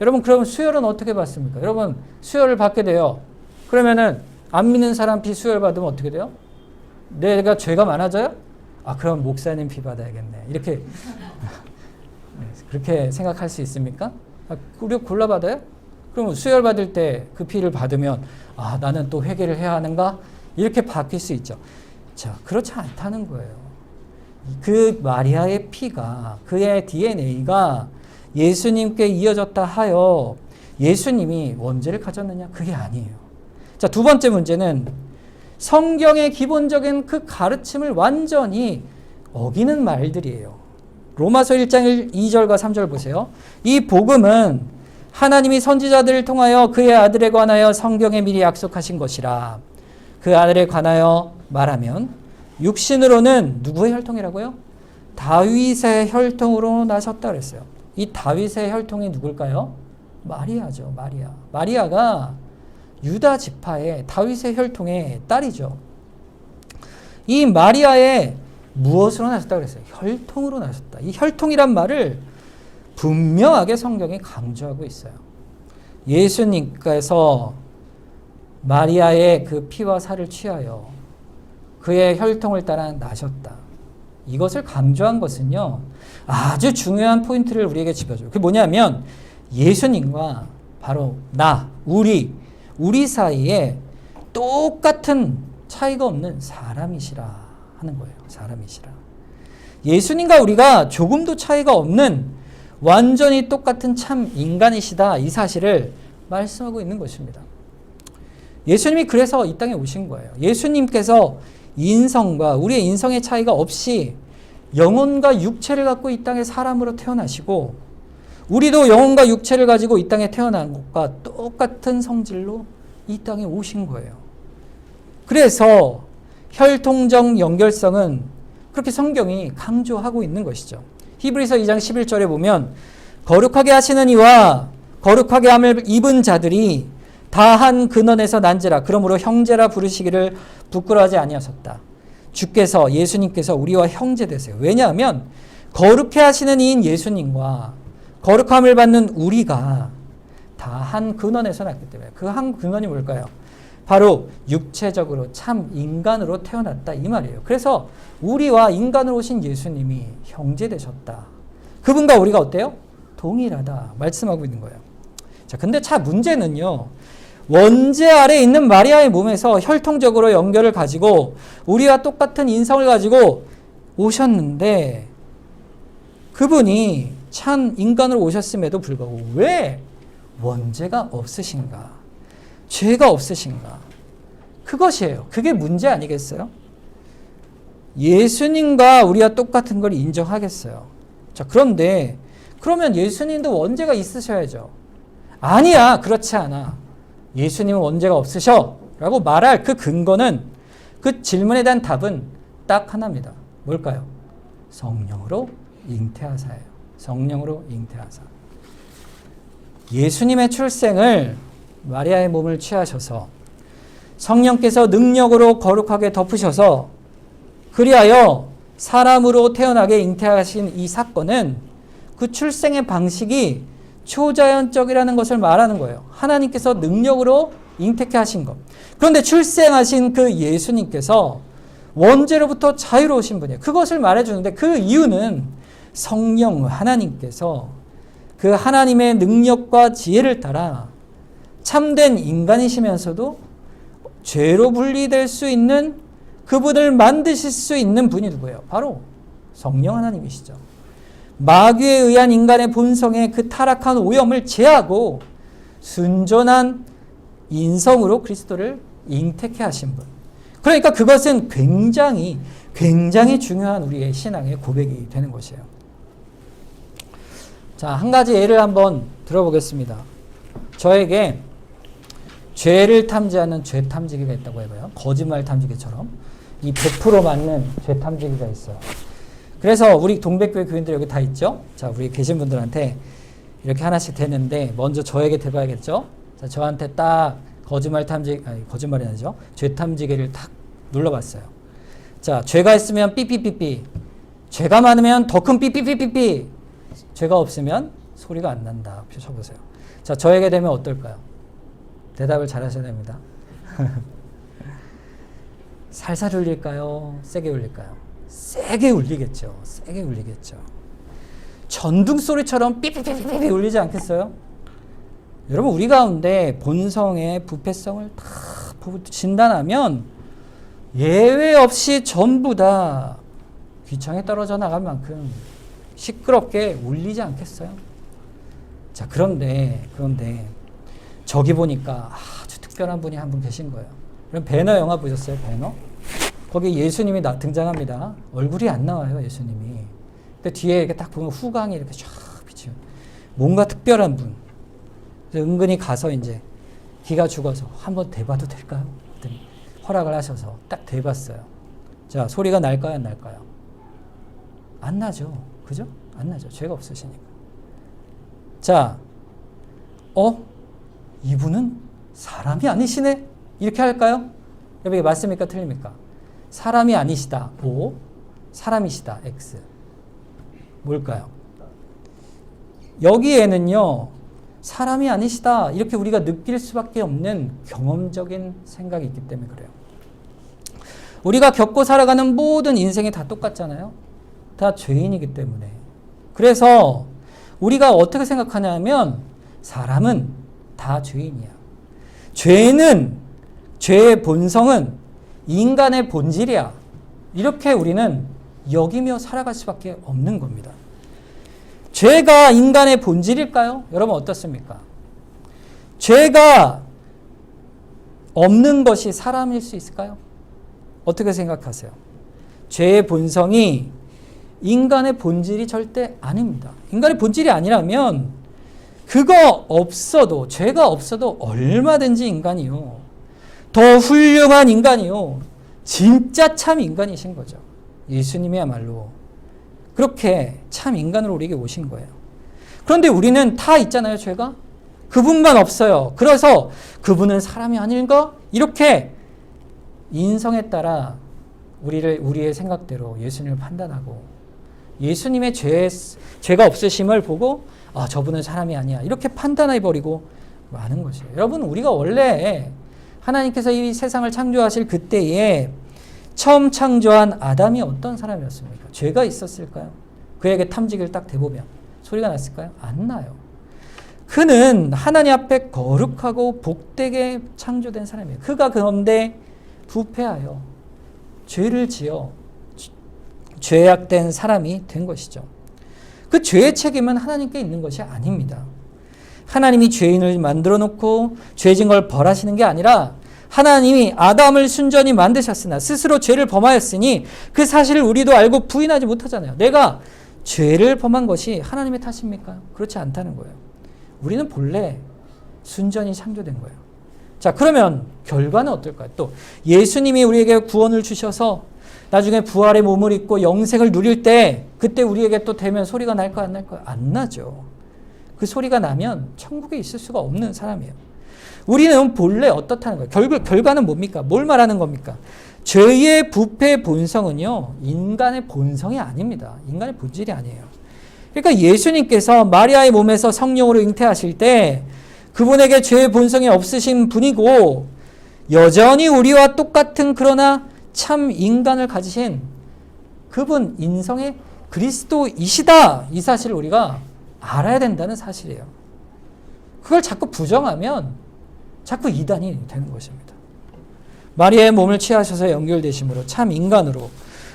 여러분, 그러면 수혈은 어떻게 받습니까? 여러분, 수혈을 받게 돼요. 그러면은 안 믿는 사람 피 수혈 받으면 어떻게 돼요? 내가 죄가 많아져요? 아, 그럼 목사님 피 받아야겠네. 이렇게 그렇게 생각할 수 있습니까? 아, 우리 골라받아요? 그러면 수혈 받을 때 그 피를 받으면 아, 나는 또 회개를 해야 하는가? 이렇게 바뀔 수 있죠. 자, 그렇지 않다는 거예요. 그 마리아의 피가, 그의 DNA가 예수님께 이어졌다 하여 예수님이 원죄를 가졌느냐? 그게 아니에요. 자, 두 번째 문제는 성경의 기본적인 그 가르침을 완전히 어기는 말들이에요. 로마서 1장 2절과 3절 보세요. 이 복음은 하나님이 선지자들을 통하여 그의 아들에 관하여 성경에 미리 약속하신 것이라. 그 아들에 관하여 말하면 육신으로는 누구의 혈통이라고요? 다윗의 혈통으로 나셨다 그랬어요. 이 다윗의 혈통이 누굴까요? 마리아죠. 마리아. 마리아가 유다 지파의 다윗의 혈통의 딸이죠. 이 마리아의 무엇으로 나셨다 그랬어요? 혈통으로 나셨다. 이 혈통이란 말을 분명하게 성경이 강조하고 있어요. 예수님께서 마리아의 그 피와 살을 취하여 그의 혈통을 따라 나셨다. 이것을 강조한 것은요, 아주 중요한 포인트를 우리에게 짚어줘요. 그게 뭐냐면 예수님과 바로 우리 사이에 똑같은 차이가 없는 사람이시라 하는 거예요. 사람이시라. 예수님과 우리가 조금도 차이가 없는 완전히 똑같은 참 인간이시다, 이 사실을 말씀하고 있는 것입니다. 예수님이 그래서 이 땅에 오신 거예요. 예수님께서 인성과 우리의 인성의 차이가 없이 영혼과 육체를 갖고 이 땅에 사람으로 태어나시고, 우리도 영혼과 육체를 가지고 이 땅에 태어난 것과 똑같은 성질로 이 땅에 오신 거예요. 그래서 혈통적 연결성은 그렇게 성경이 강조하고 있는 것이죠. 히브리서 2장 11절에 보면 거룩하게 하시는 이와 거룩하게 함을 입은 자들이 다 한 근원에서 난지라. 그러므로 형제라 부르시기를 부끄러워하지 아니하셨다. 주께서, 예수님께서 우리와 형제 되세요. 왜냐하면 거룩해 하시는 이인 예수님과 거룩함을 받는 우리가 다 한 근원에서 났기 때문에, 그 한 근원이 뭘까요? 바로 육체적으로 참 인간으로 태어났다, 이 말이에요. 그래서 우리와 인간으로 오신 예수님이 형제 되셨다. 그분과 우리가 어때요? 동일하다 말씀하고 있는 거예요. 자, 근데 문제는요, 원죄 아래 있는 마리아의 몸에서 혈통적으로 연결을 가지고 우리와 똑같은 인성을 가지고 오셨는데, 그분이 참 인간으로 오셨음에도 불구하고 왜 원죄가 없으신가? 죄가 없으신가? 그것이에요. 그게 문제 아니겠어요? 예수님과 우리가 똑같은 걸 인정하겠어요. 자, 그러면 예수님도 원죄가 있으셔야죠. 아니야, 그렇지 않아. 예수님은 원죄가 없으셔 라고 말할 그 근거는, 그 질문에 대한 답은 딱 하나입니다. 뭘까요? 성령으로 잉태하사예요. 성령으로 잉태하사. 예수님의 출생을 마리아의 몸을 취하셔서 성령께서 능력으로 거룩하게 덮으셔서 그리하여 사람으로 태어나게 잉태하신 이 사건은 그 출생의 방식이 초자연적이라는 것을 말하는 거예요. 하나님께서 능력으로 잉태케 하신 것. 그런데 출생하신 그 예수님께서 원죄로부터 자유로우신 분이에요. 그것을 말해주는데 그 이유는 성령 하나님께서 그 하나님의 능력과 지혜를 따라 참된 인간이시면서도 죄로 분리될 수 있는 그분을 만드실 수 있는 분이 누구예요? 바로 성령 하나님이시죠. 마귀에 의한 인간의 본성의 그 타락한 오염을 제하고 순전한 인성으로 그리스도를 잉태케 하신 분. 그러니까 그것은 굉장히 중요한 우리의 신앙의 고백이 되는 것이에요. 자, 한 가지 예를 한번 들어보겠습니다. 저에게 죄를 탐지하는 죄 탐지기가 있다고 해봐요. 거짓말 탐지기처럼. 이 100% 맞는 죄 탐지기가 있어요. 그래서 우리 동백교회 교인들 여기 다 있죠? 자, 우리 계신 분들한테 이렇게 하나씩 대는데 먼저 저에게 대봐야겠죠? 자, 저한테 딱 거짓말이 아니죠? 죄 탐지기를 탁 눌러봤어요. 자, 죄가 있으면 삐삐삐삐. 죄가 많으면 더 큰 삐삐삐삐삐. 죄가 없으면 소리가 안 난다. 펴셔보세요. 자, 저에게 되면 어떨까요? 대답을 잘 하셔야 됩니다. 살살 울릴까요? 세게 울릴까요? 세게 울리겠죠. 세게 울리겠죠. 전등 소리처럼 삐삐삐삐삐 울리지 않겠어요? 여러분, 우리 가운데 본성의 부패성을 다 진단하면 예외 없이 전부 다 귀창에 떨어져 나갈 만큼 시끄럽게 울리지 않겠어요? 자, 그런데 저기 보니까 아주 특별한 분이 한 분 계신 거예요. 그럼 배너 영화 보셨어요? 배너? 거기 예수님이 등장합니다. 얼굴이 안 나와요, 예수님이. 근데 뒤에 이렇게 딱 보면 후광이 이렇게 쫙 비치고 뭔가 특별한 분. 은근히 가서 이제 기가 죽어서 한번 대봐도 될까요? 그랬더니 허락을 하셔서 딱 대봤어요. 자, 소리가 날까요, 안 날까요? 안 나죠. 그죠? 안 나죠. 죄가 없으시니까. 자, 이분은 사람이 아니시네? 이렇게 할까요? 여러분, 이게 맞습니까? 틀립니까? 사람이 아니시다. O. 사람이시다. X. 뭘까요? 여기에는요, 사람이 아니시다. 이렇게 우리가 느낄 수밖에 없는 경험적인 생각이 있기 때문에 그래요. 우리가 겪고 살아가는 모든 인생이 다 똑같잖아요. 다 죄인이기 때문에. 그래서 우리가 어떻게 생각하냐면 사람은 다 죄인이야. 죄의 본성은 인간의 본질이야. 이렇게 우리는 여기며 살아갈 수밖에 없는 겁니다. 죄가 인간의 본질일까요? 여러분 어떻습니까? 죄가 없는 것이 사람일 수 있을까요? 어떻게 생각하세요? 죄의 본성이 인간의 본질이 절대 아닙니다. 인간의 본질이 아니라면 죄가 없어도 얼마든지 인간이요. 더 훌륭한 인간이요. 진짜 참 인간이신 거죠. 예수님이야말로 그렇게 참 인간으로 우리에게 오신 거예요. 그런데 우리는 다 있잖아요, 죄가. 그분만 없어요. 그래서 그분은 사람이 아닌가? 이렇게 인성에 따라 우리의 생각대로 예수님을 판단하고 예수님의 죄가 없으심을 보고 저분은 사람이 아니야. 이렇게 판단해버리고 마는 것이에요. 여러분, 우리가 원래 하나님께서 이 세상을 창조하실 그때에 처음 창조한 아담이 어떤 사람이었습니까? 죄가 있었을까요? 그에게 탐지기를 딱 대보면 소리가 났을까요? 안 나요. 그는 하나님 앞에 거룩하고 복되게 창조된 사람이에요. 그가 그런데 부패하여 죄를 지어 죄악된 사람이 된 것이죠. 그 죄의 책임은 하나님께 있는 것이 아닙니다. 하나님이 죄인을 만들어 놓고 죄진 걸 벌하시는 게 아니라 하나님이 아담을 순전히 만드셨으나 스스로 죄를 범하였으니 그 사실을 우리도 알고 부인하지 못하잖아요. 내가 죄를 범한 것이 하나님의 탓입니까? 그렇지 않다는 거예요. 우리는 본래 순전히 창조된 거예요. 자, 그러면 결과는 어떨까요? 또 예수님이 우리에게 구원을 주셔서 나중에 부활의 몸을 입고 영생을 누릴 때 그때 우리에게 또 되면 소리가 날까요? 안 날까요? 안 나죠. 그 소리가 나면 천국에 있을 수가 없는 사람이에요. 우리는 본래 어떻다는 거예요? 결과는 뭡니까? 뭘 말하는 겁니까? 죄의 부패 본성은요, 인간의 본성이 아닙니다. 인간의 본질이 아니에요. 그러니까 예수님께서 마리아의 몸에서 성령으로 잉태하실 때 그분에게 죄의 본성이 없으신 분이고 여전히 우리와 똑같은 그러나 참 인간을 가지신 그분 인성의 그리스도이시다. 이 사실을 우리가 알아야 된다는 사실이에요. 그걸 자꾸 부정하면 자꾸 이단이 되는 것입니다. 마리아의 몸을 취하셔서 연결되심으로 참 인간으로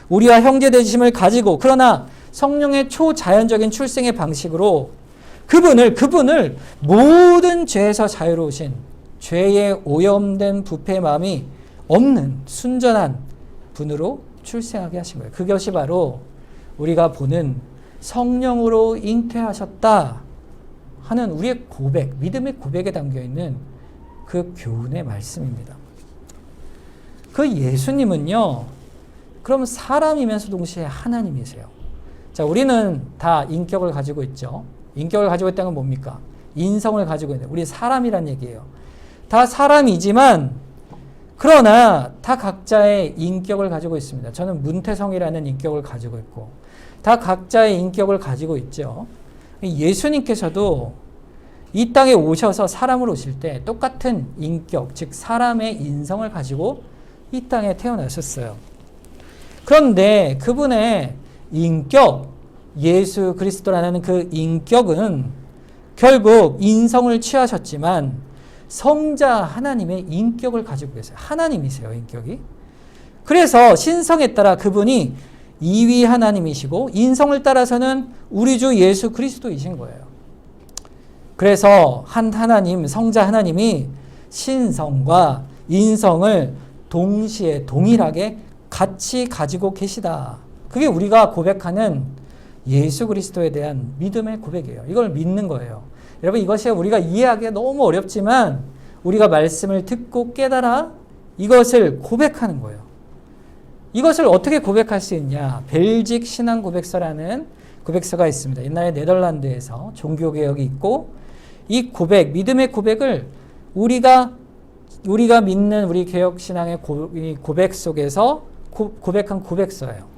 우리와 형제되심을 가지고 그러나 성령의 초자연적인 출생의 방식으로 그분을 모든 죄에서 자유로우신 죄에 오염된 부패의 마음이 없는 순전한 분으로 출생하게 하신 거예요. 그것이 바로 우리가 보는 성령으로 잉태하셨다 하는 우리의 고백, 믿음의 고백에 담겨있는 그 교훈의 말씀입니다. 그 예수님은요, 그럼 사람이면서 동시에 하나님이세요. 자, 우리는 다 인격을 가지고 있죠. 인격을 가지고 있다는 건 뭡니까? 인성을 가지고 있는, 우리 사람이란 얘기예요. 다 사람이지만 그러나 다 각자의 인격을 가지고 있습니다. 저는 문태성이라는 인격을 가지고 있고 다 각자의 인격을 가지고 있죠. 예수님께서도 이 땅에 오셔서 사람으로 오실 때 똑같은 인격, 즉 사람의 인성을 가지고 이 땅에 태어나셨어요. 그런데 그분의 인격, 예수 그리스도라는 그 인격은 결국 인성을 취하셨지만 성자 하나님의 인격을 가지고 계세요. 하나님이세요, 인격이. 그래서 신성에 따라 그분이 이위 하나님이시고 인성을 따라서는 우리 주 예수 그리스도이신 거예요. 그래서 한 하나님, 성자 하나님이 신성과 인성을 동시에 동일하게 같이 가지고 계시다. 그게 우리가 고백하는 예수 그리스도에 대한 믿음의 고백이에요. 이걸 믿는 거예요. 여러분, 이것이 우리가 이해하기가 너무 어렵지만 우리가 말씀을 듣고 깨달아 이것을 고백하는 거예요. 이것을 어떻게 고백할 수 있냐? 벨직 신앙 고백서라는 고백서가 있습니다. 옛날에 네덜란드에서 종교개혁이 있고 이 고백, 믿음의 고백을 우리가 믿는 우리 개혁신앙의 고백 속에서 고백한 고백서예요.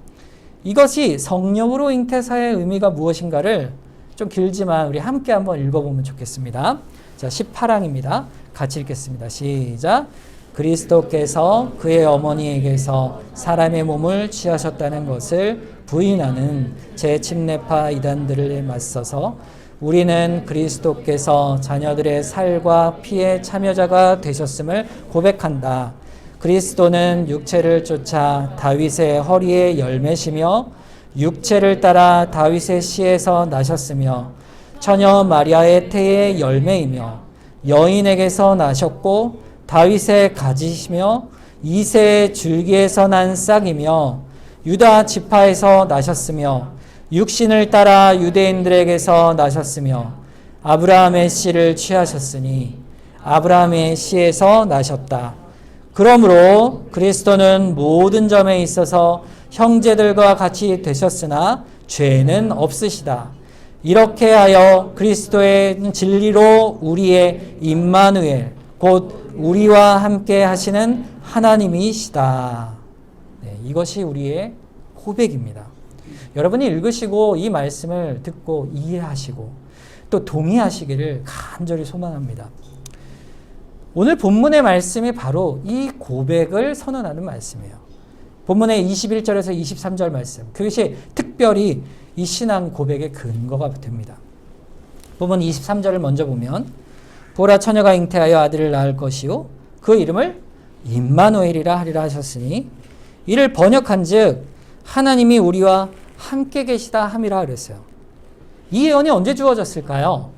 이것이 성령으로 잉태사의 의미가 무엇인가를 좀 길지만 우리 함께 한번 읽어보면 좋겠습니다. 자, 18항입니다. 같이 읽겠습니다. 시작. 그리스도께서 그의 어머니에게서 사람의 몸을 취하셨다는 것을 부인하는 제침례파 이단들을 맞서서 우리는 그리스도께서 자녀들의 살과 피의 참여자가 되셨음을 고백한다. 그리스도는 육체를 쫓아 다윗의 허리에 열매시며 육체를 따라 다윗의 씨에서 나셨으며 처녀 마리아의 태의 열매이며 여인에게서 나셨고 다윗의 가지시며 이새의 줄기에서 난 싹이며 유다 지파에서 나셨으며 육신을 따라 유대인들에게서 나셨으며 아브라함의 씨를 취하셨으니 아브라함의 씨에서 나셨다. 그러므로 그리스도는 모든 점에 있어서 형제들과 같이 되셨으나 죄는 없으시다. 이렇게 하여 그리스도의 진리로 우리의 임마누엘 곧 우리와 함께 하시는 하나님이시다. 네, 이것이 우리의 고백입니다. 여러분이 읽으시고 이 말씀을 듣고 이해하시고 또 동의하시기를 간절히 소망합니다. 오늘 본문의 말씀이 바로 이 고백을 선언하는 말씀이에요. 본문의 21절에서 23절 말씀. 그것이 특별히 이 신앙 고백의 근거가 됩니다. 본문 23절을 먼저 보면 보라 처녀가 잉태하여 아들을 낳을 것이요 그 이름을 임마누엘이라 하리라 하셨으니 이를 번역한즉 하나님이 우리와 함께 계시다 함이라 그랬어요. 이 예언이 언제 주어졌을까요?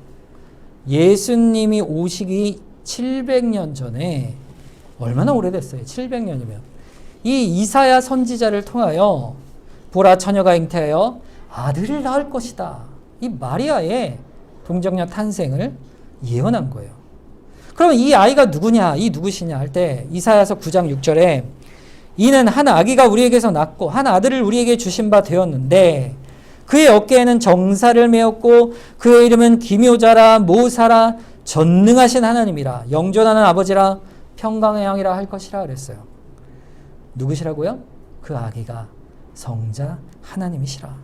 예수님이 오시기 700년 전에, 얼마나 오래됐어요? 700년이면. 이 이사야 선지자를 통하여 보라 처녀가 잉태하여 아들을 낳을 것이다. 이 마리아의 동정녀 탄생을 예언한 거예요. 그럼 이 아이가 누구냐? 이 누구시냐? 할 때 이사야서 9장 6절에 이는 한 아기가 우리에게서 낳고 한 아들을 우리에게 주신 바 되었는데 그의 어깨에는 정사를 메었고 그의 이름은 기묘자라 모사라 전능하신 하나님이라 영존하는 아버지라 평강의 왕이라 할 것이라 그랬어요. 누구시라고요? 그 아기가 성자 하나님이시라.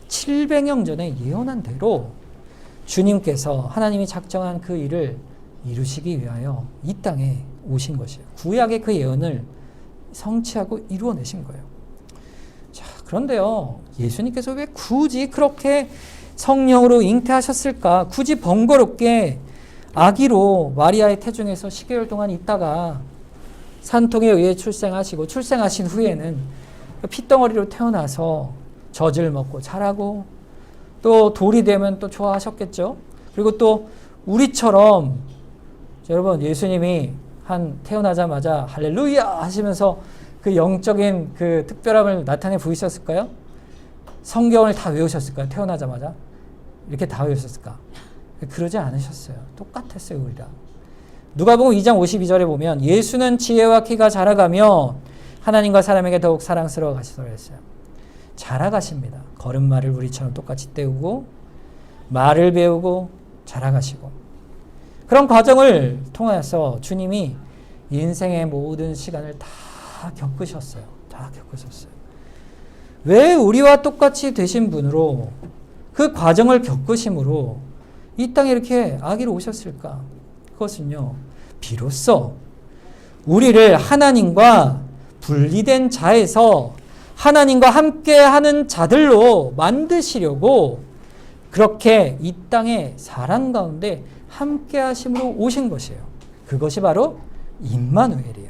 700년 전에 예언한 대로 주님께서 하나님이 작정한 그 일을 이루시기 위하여 이 땅에 오신 것이에요. 구약의 그 예언을 성취하고 이루어내신 거예요. 자, 그런데요, 예수님께서 왜 굳이 그렇게 성령으로 잉태하셨을까? 굳이 번거롭게 아기로 마리아의 태중에서 10개월 동안 있다가 산통에 의해 출생하시고 출생하신 후에는 핏덩어리로 태어나서 젖을 먹고 자라고 또 돌이 되면 또 좋아하셨겠죠. 그리고 또 우리처럼 여러분 예수님이 한 태어나자마자 할렐루야 하시면서 그 영적인 그 특별함을 나타내 보이셨을까요? 성경을 다 외우셨을까요? 태어나자마자 이렇게 다 외우셨을까? 그러지 않으셨어요. 똑같았어요, 우리랑. 누가복음 2장 52절에 보면 예수는 지혜와 키가 자라가며 하나님과 사람에게 더욱 사랑스러워 가시더라 했어요. 자라가십니다. 걸음마를 우리처럼 똑같이 떼우고 말을 배우고 자라가시고 그런 과정을 통해서 주님이 인생의 모든 시간을 다 겪으셨어요. 다 겪으셨어요. 왜 우리와 똑같이 되신 분으로 그 과정을 겪으심으로 이 땅에 이렇게 아기로 오셨을까? 그것은요, 비로소 우리를 하나님과 분리된 자에서 하나님과 함께하는 자들로 만드시려고 그렇게 이 땅의 사람 가운데 함께하심으로 오신 것이에요. 그것이 바로 임마누엘이에요.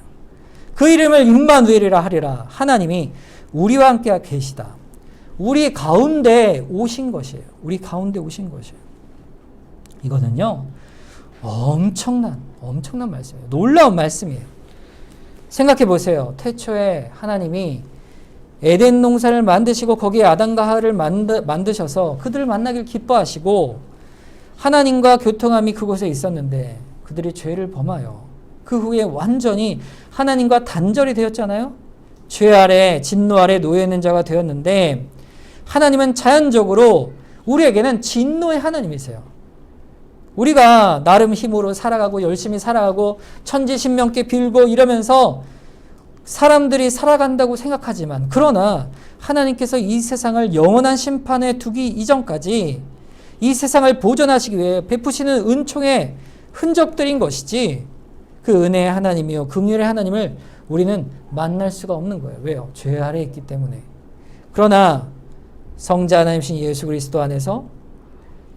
그 이름을 임마누엘이라 하리라. 하나님이 우리와 함께 계시다. 우리 가운데 오신 것이에요. 우리 가운데 오신 것이에요. 이거는요, 엄청난 말씀이에요. 놀라운 말씀이에요. 생각해 보세요. 태초에 하나님이 에덴 농산을 만드시고 거기에 아담과 하와를 만드셔서 그들을 만나길 기뻐하시고 하나님과 교통함이 그곳에 있었는데 그들이 죄를 범하여 그 후에 완전히 하나님과 단절이 되었잖아요. 죄 아래 진노 아래 놓여 있는 자가 되었는데 하나님은 자연적으로 우리에게는 진노의 하나님이세요. 우리가 나름 힘으로 살아가고 열심히 살아가고 천지신명께 빌고 이러면서 사람들이 살아간다고 생각하지만 그러나 하나님께서 이 세상을 영원한 심판에 두기 이전까지 이 세상을 보존하시기 위해 베푸시는 은총의 흔적들인 것이지 그 은혜의 하나님이요 긍휼의 하나님을 우리는 만날 수가 없는 거예요. 왜요? 죄 아래에 있기 때문에. 그러나 성자 하나님이신 예수 그리스도 안에서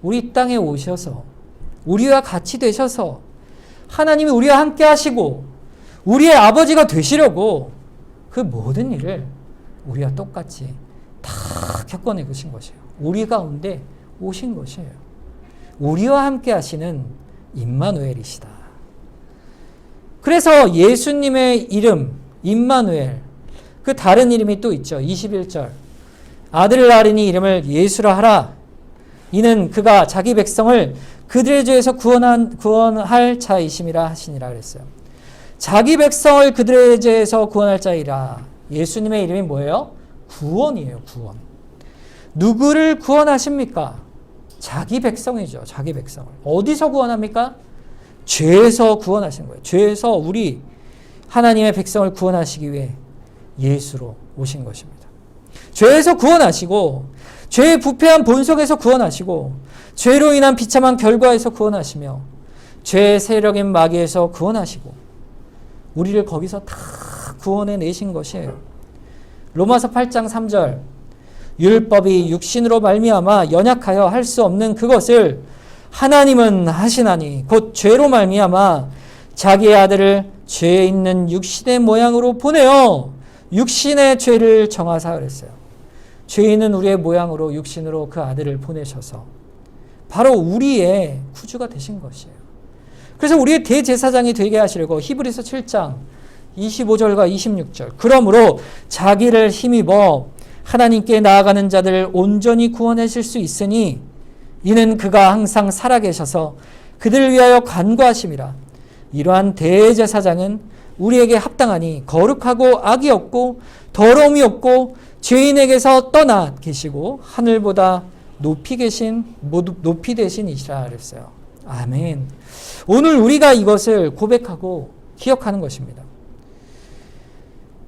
우리 땅에 오셔서 우리와 같이 되셔서 하나님이 우리와 함께 하시고 우리의 아버지가 되시려고 그 모든 일을 우리와 똑같이 다 겪어내신 것이에요. 우리 가운데 오신 것이에요. 우리와 함께 하시는 임마누엘이시다. 그래서 예수님의 이름 임마누엘, 그 다른 이름이 또 있죠. 21절 아들을 낳으리니 이름을 예수라 하라. 이는 그가 자기 백성을 그들의 죄에서 구원할 자이심이라 하시니라 그랬어요. 자기 백성을 그들의 죄에서 구원할 자이라. 예수님의 이름이 뭐예요? 구원이에요. 구원. 누구를 구원하십니까? 자기 백성이죠. 자기 백성을. 어디서 구원합니까? 죄에서 구원하시는 거예요. 죄에서 우리 하나님의 백성을 구원하시기 위해 예수로 오신 것입니다. 죄에서 구원하시고 죄의 부패한 본성에서 구원하시고 죄로 인한 비참한 결과에서 구원하시며 죄의 세력인 마귀에서 구원하시고 우리를 거기서 다 구원해 내신 것이에요. 로마서 8장 3절 율법이 육신으로 말미암아 연약하여 할 수 없는 그것을 하나님은 하시나니 곧 죄로 말미암아 자기의 아들을 죄 있는 육신의 모양으로 보내어 육신의 죄를 정하사 그랬어요. 죄 있는 우리의 모양으로 육신으로 그 아들을 보내셔서 바로 우리의 구주가 되신 것이에요. 그래서 우리의 대제사장이 되게 하시려고 히브리서 7장 25절과 26절 그러므로 자기를 힘입어 하나님께 나아가는 자들을 온전히 구원하실 수 있으니 이는 그가 항상 살아계셔서 그들을 위하여 간구하심이라. 이러한 대제사장은 우리에게 합당하니 거룩하고 악이 없고 더러움이 없고 죄인에게서 떠나 계시고 하늘보다 높이 되신 이시라 그랬어요. 아멘. 오늘 우리가 이것을 고백하고 기억하는 것입니다.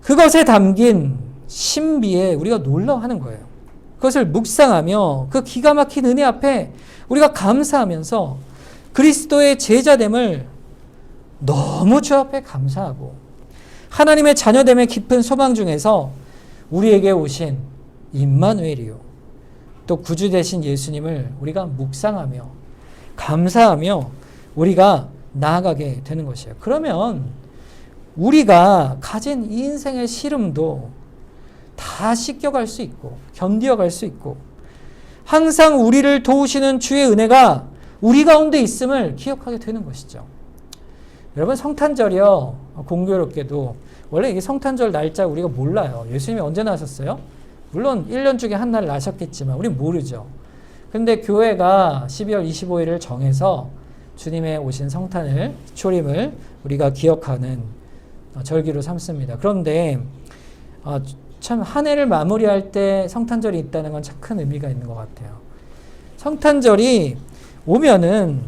그것에 담긴 신비에 우리가 놀라워하는 거예요. 그것을 묵상하며 그 기가 막힌 은혜 앞에 우리가 감사하면서 그리스도의 제자됨을 너무 주 앞에 감사하고 하나님의 자녀됨의 깊은 소망 중에서 우리에게 오신 임마누엘이요 또 구주 되신 예수님을 우리가 묵상하며 감사하며 우리가 나아가게 되는 것이에요. 그러면 우리가 가진 이 인생의 시름도 다 씻겨갈 수 있고 견디어갈 수 있고 항상 우리를 도우시는 주의 은혜가 우리 가운데 있음을 기억하게 되는 것이죠. 여러분 성탄절이요. 공교롭게도 원래 이게 성탄절 날짜 우리가 몰라요. 예수님이 언제 나셨어요? 물론 1년 중에 한 날 나셨겠지만 우린 모르죠. 근데 교회가 12월 25일을 정해서 주님의 오신 성탄을 초림을 우리가 기억하는 절기로 삼습니다. 그런데 참 한 해를 마무리할 때 성탄절이 있다는 건 참 큰 의미가 있는 것 같아요. 성탄절이 오면은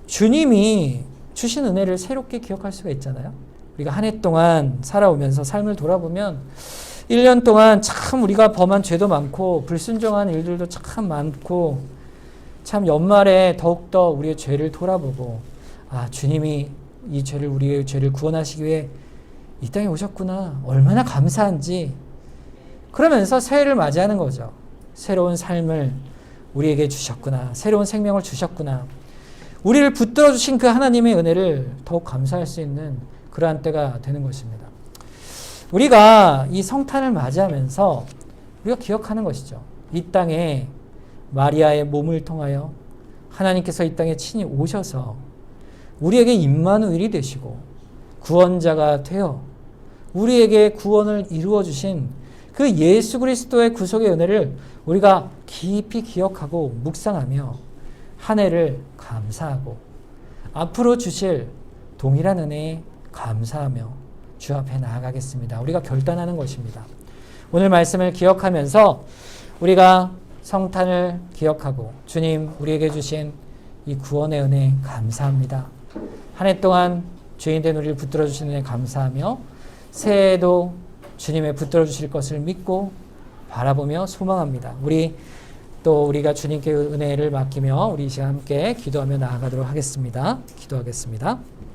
주님이 주신 은혜를 새롭게 기억할 수가 있잖아요. 우리가 한 해 동안 살아오면서 삶을 돌아보면 1년 동안 참 우리가 범한 죄도 많고 불순종한 일들도 참 많고 참 연말에 더욱더 우리의 죄를 돌아보고 주님이 이 죄를 우리의 죄를 구원하시기 위해 이 땅에 오셨구나. 얼마나 감사한지. 그러면서 새해를 맞이하는 거죠. 새로운 삶을 우리에게 주셨구나. 새로운 생명을 주셨구나. 우리를 붙들어 주신 그 하나님의 은혜를 더욱 감사할 수 있는 그러한 때가 되는 것입니다. 우리가 이 성탄을 맞이하면서 우리가 기억하는 것이죠. 이 땅에 마리아의 몸을 통하여 하나님께서 이 땅에 친히 오셔서 우리에게 임마누엘이 되시고 구원자가 되어 우리에게 구원을 이루어 주신 그 예수 그리스도의 구속의 은혜를 우리가 깊이 기억하고 묵상하며 한 해를 감사하고 앞으로 주실 동일한 은혜에 감사하며 주 앞에 나아가겠습니다. 우리가 결단하는 것입니다. 오늘 말씀을 기억하면서 우리가 성탄을 기억하고 주님 우리에게 주신 이 구원의 은혜 감사합니다. 한 해 동안 죄인된 우리를 붙들어 주시는 은혜 감사하며 새해에도 주님의 붙들어 주실 것을 믿고 바라보며 소망합니다. 우리가 주님께 은혜를 맡기며 우리 이 시간 함께 기도하며 나아가도록 하겠습니다. 기도하겠습니다.